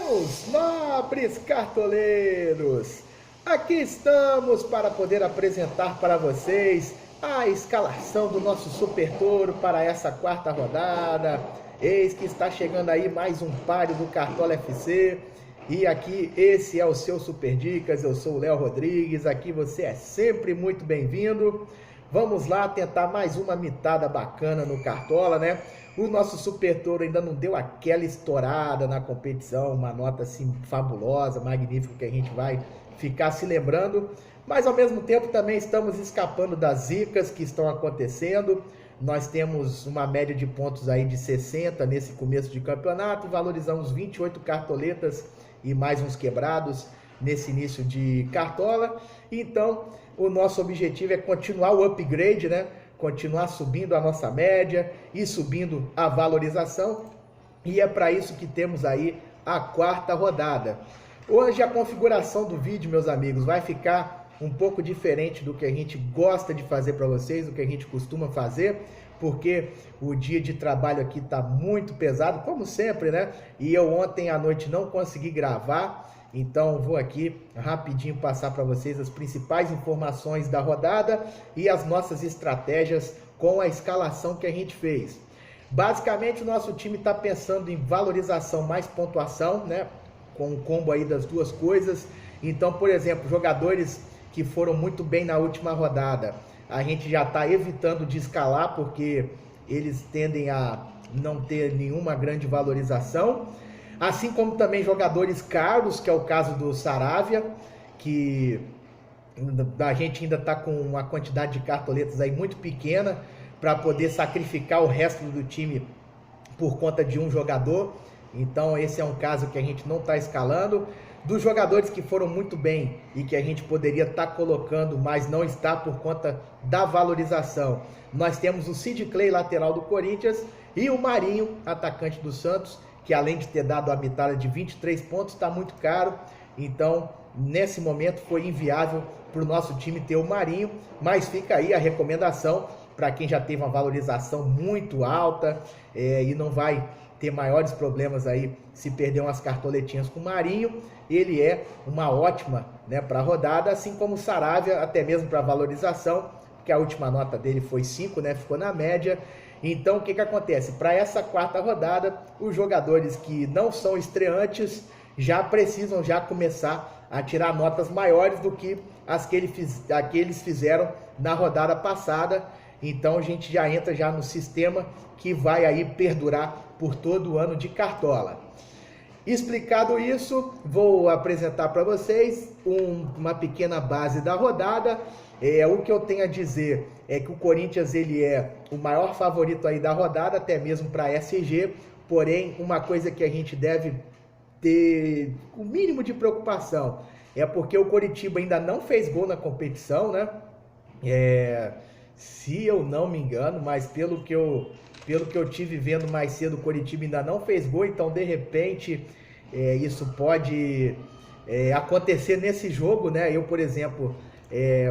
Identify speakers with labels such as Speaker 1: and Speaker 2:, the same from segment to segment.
Speaker 1: Meus nobres cartoleiros, aqui estamos para poder apresentar para vocês a escalação do nosso Super Touro para essa quarta rodada. Eis que está chegando aí mais um páreo do Cartola FC. E aqui, esse é o seu Super Dicas, eu sou o Léo Rodrigues, aqui você é sempre muito bem-vindo. Vamos lá tentar mais uma mitada bacana no Cartola, né? O nosso Super Touro ainda não deu aquela estourada na competição, uma nota assim fabulosa, magnífica, que a gente vai ficar se lembrando. Mas ao mesmo tempo também estamos escapando das zicas que estão acontecendo. Nós temos uma média de pontos aí de 60 nesse começo de campeonato, valorizamos 28 cartoletas e mais uns quebrados nesse início de Cartola. Então, o nosso objetivo é continuar o upgrade, né? Continuar subindo a nossa média e subindo a valorização. E é para isso que temos aí a quarta rodada. Hoje a configuração do vídeo, meus amigos, vai ficar um pouco diferente do que a gente gosta de fazer para vocês, do que a gente costuma fazer, porque o dia de trabalho aqui está muito pesado, como sempre, né? E eu ontem à noite não consegui gravar, então vou aqui rapidinho passar para vocês as principais informações da rodada e as nossas estratégias com a escalação que a gente fez. Basicamente o nosso time está pensando em valorização mais pontuação, né? Com o combo aí das duas coisas. Então, por exemplo, jogadores que foram muito bem na última rodada, a gente já está evitando de escalar porque eles tendem a não ter nenhuma grande valorização. Assim como também jogadores caros, que é o caso do Saravia, que a gente ainda está com uma quantidade de cartoletas aí muito pequena para poder sacrificar o resto do time por conta de um jogador. Então esse é um caso que a gente não está escalando. Dos jogadores que foram muito bem e que a gente poderia estar colocando, mas não está por conta da valorização, nós temos o Sid Clay, lateral do Corinthians, e o Marinho, atacante do Santos, que além de ter dado a mitada de 23 pontos, está muito caro. Então, nesse momento foi inviável para o nosso time ter o Marinho, mas fica aí a recomendação para quem já teve uma valorização muito alta e não vai ter maiores problemas aí se perder umas cartoletinhas com o Marinho. Ele é uma ótima, né, para a rodada, assim como o Saravia, até mesmo para valorização, porque a última nota dele foi 5, né, ficou na média. Então o que acontece? Para essa quarta rodada, os jogadores que não são estreantes já precisam já começar a tirar notas maiores do que as que eles fizeram na rodada passada. Então a gente já entra já no sistema que vai aí perdurar por todo o ano de Cartola. Explicado isso, vou apresentar para vocês uma pequena base da rodada. O que eu tenho a dizer é que o Corinthians ele é o maior favorito aí da rodada, até mesmo para SG, porém uma coisa que a gente deve ter o mínimo de preocupação é porque o Coritiba ainda não fez gol na competição, né? Se eu não me engano, mas pelo que eu tive vendo mais cedo, o Coritiba ainda não fez gol, então de repente isso pode acontecer nesse jogo, né? Eu, por exemplo,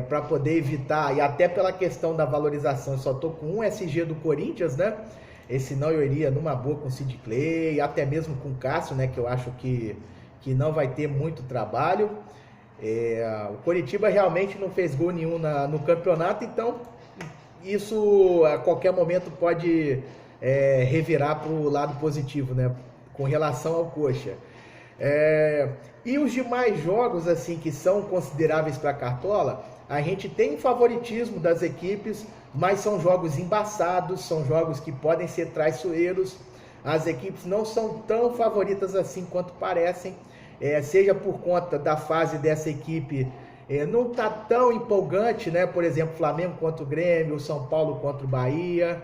Speaker 1: para poder evitar, e até pela questão da valorização, eu só tô com um SG do Corinthians, né? Senão eu iria numa boa com o Sid Clay, até mesmo com o Cássio, né? Que eu acho que não vai ter muito trabalho. O Coritiba realmente não fez gol nenhum no campeonato, então isso a qualquer momento pode revirar para o lado positivo, né? Com relação ao Coxa. E os demais jogos assim que são consideráveis para a Cartola, a gente tem um favoritismo das equipes, mas são jogos embaçados, são jogos que podem ser traiçoeiros. As equipes não são tão favoritas assim quanto parecem, seja por conta da fase dessa equipe não tá tão empolgante, né? Por exemplo, Flamengo contra o Grêmio, o São Paulo contra o Bahia.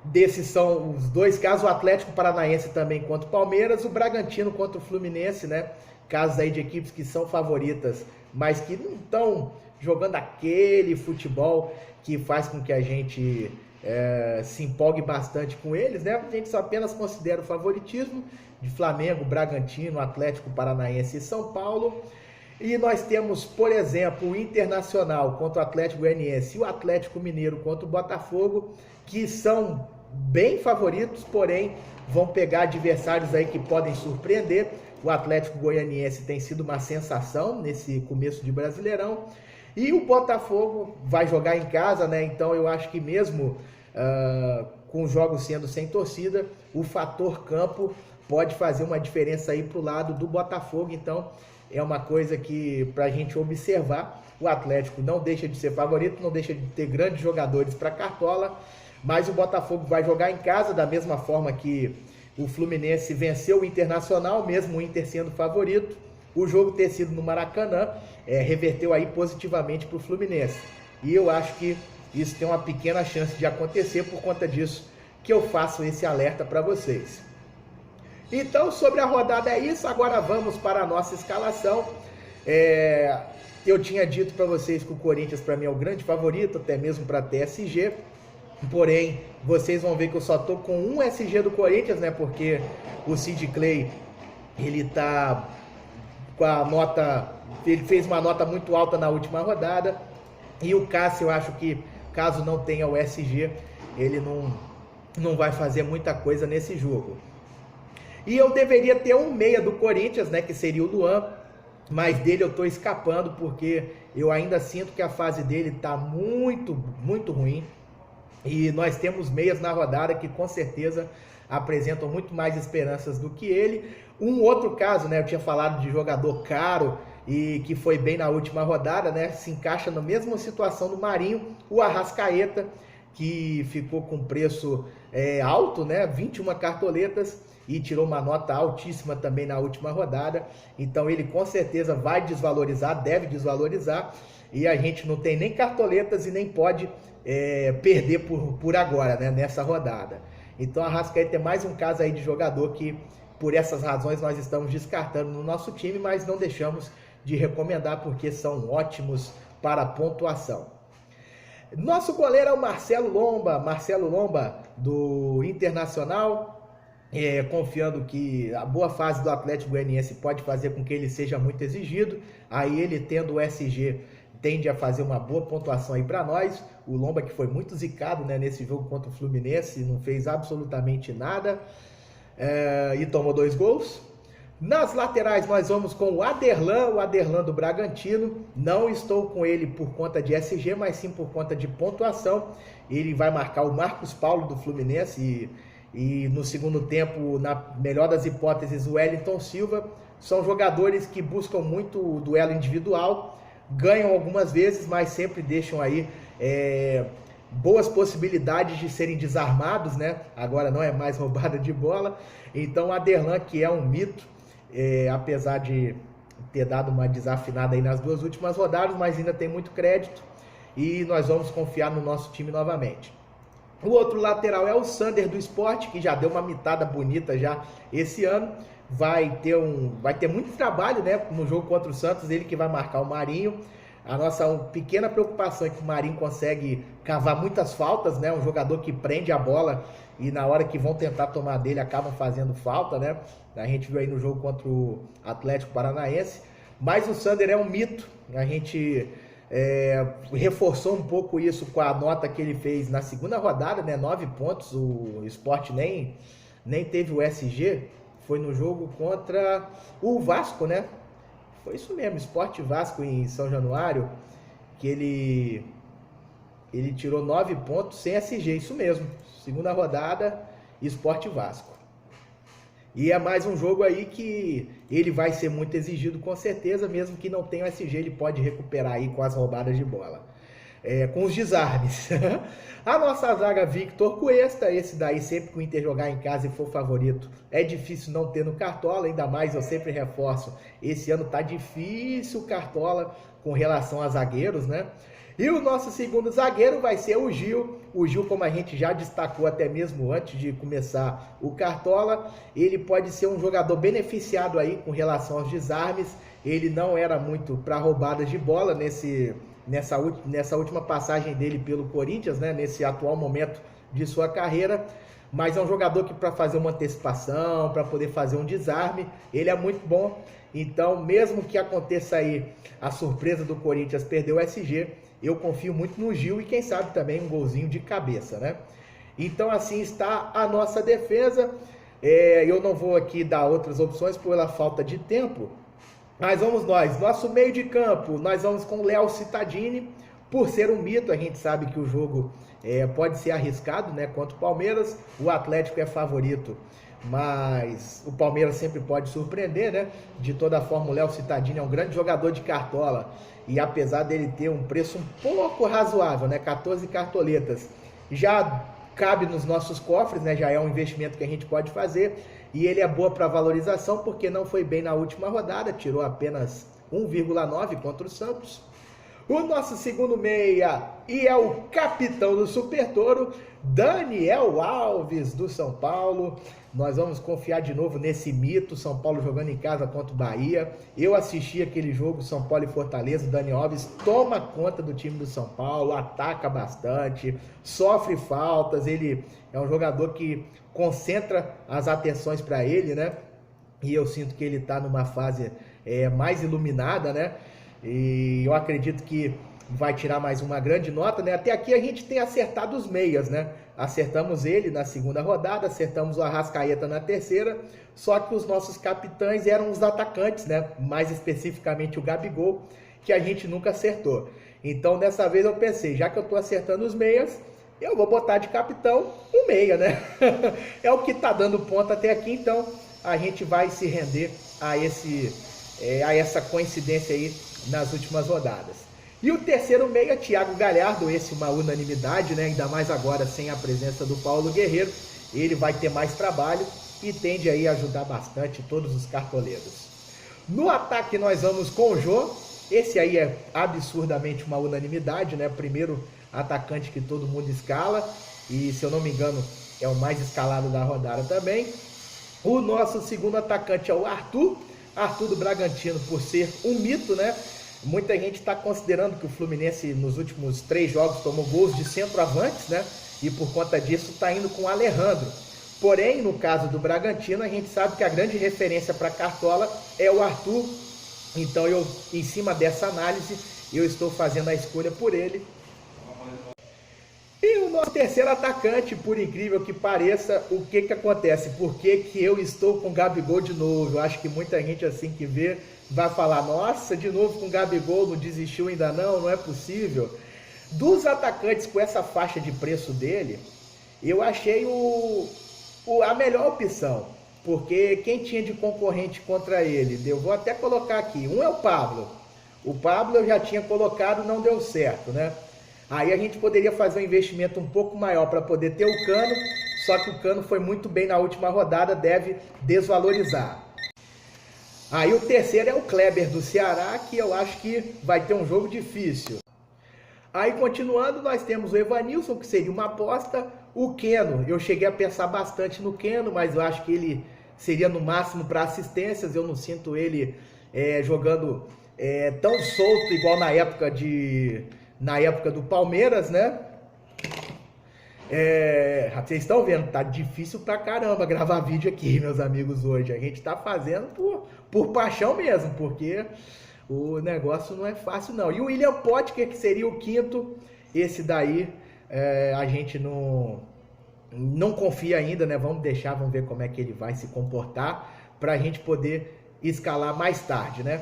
Speaker 1: Desses são os dois casos, o Atlético Paranaense também contra o Palmeiras, o Bragantino contra o Fluminense, né? Casos aí de equipes que são favoritas, mas que não estão jogando aquele futebol que faz com que a gente se empolgue bastante com eles, né? A gente só apenas considera o favoritismo de Flamengo, Bragantino, Atlético Paranaense e São Paulo. E nós temos, por exemplo, o Internacional contra o Atlético Goianiense e o Atlético Mineiro contra o Botafogo, que são bem favoritos, porém vão pegar adversários aí que podem surpreender. O Atlético Goianiense tem sido uma sensação nesse começo de Brasileirão. E o Botafogo vai jogar em casa, né? Então eu acho que mesmo com os jogos sendo sem torcida, o fator campo pode fazer uma diferença aí para o lado do Botafogo. Então é uma coisa que para a gente observar. O Atlético não deixa de ser favorito, não deixa de ter grandes jogadores para Cartola, mas o Botafogo vai jogar em casa da mesma forma que o Fluminense venceu o Internacional, mesmo o Inter sendo favorito. O jogo ter sido no Maracanã reverteu aí positivamente para o Fluminense. E eu acho que isso tem uma pequena chance de acontecer, por conta disso que eu faço esse alerta para vocês. Então, sobre a rodada é isso. Agora vamos para a nossa escalação. Eu tinha dito para vocês que o Corinthians para mim é o grande favorito, até mesmo para TSG. Porém, vocês vão ver que eu só tô com um SG do Corinthians, né? Porque o Sid Clay, ele tá com a nota, ele fez uma nota muito alta na última rodada. E o Cássio, eu acho que caso não tenha o SG, ele não vai fazer muita coisa nesse jogo. E eu deveria ter um meia do Corinthians, né? Que seria o Luan. Mas dele eu tô escapando porque eu ainda sinto que a fase dele tá muito, muito ruim. E nós temos meias na rodada que com certeza apresentam muito mais esperanças do que ele. Um outro caso, né? Eu tinha falado de jogador caro e que foi bem na última rodada, né? Se encaixa na mesma situação do Marinho, o Arrascaeta, que ficou com preço alto, né? 21 cartoletas e tirou uma nota altíssima também na última rodada. Então ele com certeza vai desvalorizar, deve desvalorizar. E a gente não tem nem cartoletas e nem pode perder por agora, né, nessa rodada. Então a Arrascaeta é mais um caso aí de jogador que, por essas razões, nós estamos descartando no nosso time, mas não deixamos de recomendar porque são ótimos para pontuação. Nosso goleiro é o Marcelo Lomba do Internacional. Confiando que a boa fase do Atlético Goianiense pode fazer com que ele seja muito exigido. Aí ele tendo o SG tende a fazer uma boa pontuação aí para nós. O Lomba que foi muito zicado, né, nesse jogo contra o Fluminense, não fez absolutamente nada e tomou 2 gols. Nas laterais nós vamos com o Aderlan do Bragantino. Não estou com ele por conta de SG, mas sim por conta de pontuação. Ele vai marcar o Marcos Paulo do Fluminense e no segundo tempo, na melhor das hipóteses, o Wellington Silva. São jogadores que buscam muito o duelo individual, ganham algumas vezes, mas sempre deixam aí boas possibilidades de serem desarmados, né? Agora não é mais roubada de bola. Então o Aderlan, que é um mito, apesar de ter dado uma desafinada aí nas 2 últimas rodadas, mas ainda tem muito crédito e nós vamos confiar no nosso time novamente. O outro lateral é o Sander do Sport, que já deu uma mitada bonita já esse ano. Vai ter muito trabalho, né, no jogo contra o Santos, ele que vai marcar o Marinho. A nossa pequena preocupação é que o Marinho consegue cavar muitas faltas, né? Um jogador que prende a bola e na hora que vão tentar tomar dele acabam fazendo falta, né? A gente viu aí no jogo contra o Atlético Paranaense. Mas o Sander é um mito. A gente reforçou um pouco isso com a nota que ele fez na segunda rodada, né? 9 pontos. O Sport nem teve o SG. Foi no jogo contra o Vasco, né? Foi isso mesmo, Sport Vasco em São Januário, que ele tirou 9 pontos sem SG, isso mesmo. Segunda rodada, Sport Vasco. E é mais um jogo aí que ele vai ser muito exigido com certeza, mesmo que não tenha o SG, ele pode recuperar aí com as roubadas de bola. Com os desarmes. A nossa zaga Victor Cuesta, esse daí sempre que o Inter jogar em casa e for favorito, é difícil não ter no Cartola, ainda mais eu sempre reforço, esse ano tá difícil o Cartola com relação a zagueiros, né? E o nosso segundo zagueiro vai ser o Gil. O Gil, como a gente já destacou até mesmo antes de começar o Cartola, ele pode ser um jogador beneficiado aí com relação aos desarmes. Ele não era muito para roubadas de bola nessa última passagem dele pelo Corinthians, né? Nesse atual momento de sua carreira. Mas é um jogador que para fazer uma antecipação, para poder fazer um desarme, ele é muito bom. Então, mesmo que aconteça aí a surpresa do Corinthians perder o SG, eu confio muito no Gil e quem sabe também um golzinho de cabeça, né? Então assim está a nossa defesa. Eu não vou aqui dar outras opções pela falta de tempo, mas vamos nós. Nosso meio de campo, nós vamos com o Léo Cittadini. Por ser um mito, a gente sabe que o jogo pode ser arriscado, né? Contra o Palmeiras, o Atlético é favorito, mas o Palmeiras sempre pode surpreender, né? De toda forma, o Léo Cittadini é um grande jogador de cartola, e apesar dele ter um preço um pouco razoável, né? 14 cartoletas, já cabe nos nossos cofres, né? Já é um investimento que a gente pode fazer, e ele é boa para valorização, porque não foi bem na última rodada, tirou apenas 1,9 contra o Santos. O nosso segundo meia, e é o capitão do Super Toro, Daniel Alves, do São Paulo. Nós vamos confiar de novo nesse mito, São Paulo jogando em casa contra o Bahia. Eu assisti aquele jogo, São Paulo e Fortaleza. O Daniel Alves toma conta do time do São Paulo, ataca bastante, sofre faltas. Ele é um jogador que concentra as atenções para ele, né? E eu sinto que ele está numa fase mais iluminada, né? E eu acredito que vai tirar mais uma grande nota, né? Até aqui a gente tem acertado os meias, né? Acertamos ele na segunda rodada, acertamos o Arrascaeta na terceira, só que os nossos capitães eram os atacantes, né? Mais especificamente o Gabigol, que a gente nunca acertou. Então dessa vez eu pensei, já que eu tô acertando os meias, eu vou botar de capitão um meia, né? É o que tá dando ponto até aqui, então a gente vai se render a essa coincidência aí nas últimas rodadas. E o terceiro meia, Thiago Galhardo, esse uma unanimidade, né? Ainda mais agora sem a presença do Paulo Guerreiro, ele vai ter mais trabalho e tende aí a ajudar bastante todos os cartoleiros. No ataque nós vamos com o Jô, esse aí é absurdamente uma unanimidade, né? Primeiro atacante que todo mundo escala, e se eu não me engano é o mais escalado da rodada também. O nosso segundo atacante é o Arthur do Bragantino, por ser um mito, né? Muita gente está considerando que o Fluminense nos últimos 3 jogos tomou gols de centroavantes, né? E por conta disso está indo com o Alejandro. Porém, no caso do Bragantino, a gente sabe que a grande referência para Cartola é o Arthur. Então, em cima dessa análise, eu estou fazendo a escolha por ele. E o nosso terceiro atacante, por incrível que pareça, o que acontece? Por que eu estou com o Gabigol de novo? Eu acho que muita gente assim que vê vai falar, nossa, de novo com o Gabigol, não desistiu ainda não é possível. Dos atacantes com essa faixa de preço dele, eu achei a melhor opção, porque quem tinha de concorrente contra ele, eu vou até colocar aqui, um é o Pablo. O Pablo eu já tinha colocado, não deu certo, né? Aí a gente poderia fazer um investimento um pouco maior para poder ter o Cano, só que o Cano foi muito bem na última rodada, deve desvalorizar. Aí o terceiro é o Kleber do Ceará, que eu acho que vai ter um jogo difícil. Aí continuando, nós temos o Evanilson, que seria uma aposta. O Keno, eu cheguei a pensar bastante no Keno, mas eu acho que ele seria no máximo para assistências. Eu não sinto ele jogando tão solto igual na época do Palmeiras, né? Vocês estão vendo, tá difícil pra caramba gravar vídeo aqui, meus amigos, hoje. A gente tá fazendo por paixão mesmo, porque o negócio não é fácil não. E o William Potker, que seria o quinto, esse daí a gente não confia ainda, né? Vamos ver como é que ele vai se comportar pra gente poder escalar mais tarde, né?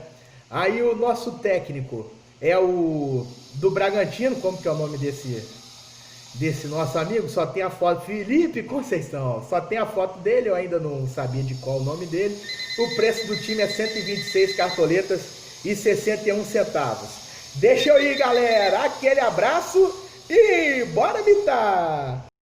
Speaker 1: Aí o nosso técnico é o do Bragantino, como que é o nome desse nosso amigo? Só tem a foto, Felipe Conceição, só tem a foto dele, eu ainda não sabia de qual o nome dele. O preço do time é 126 cartoletas e 61 centavos. Deixa eu ir, galera, aquele abraço e bora mitar!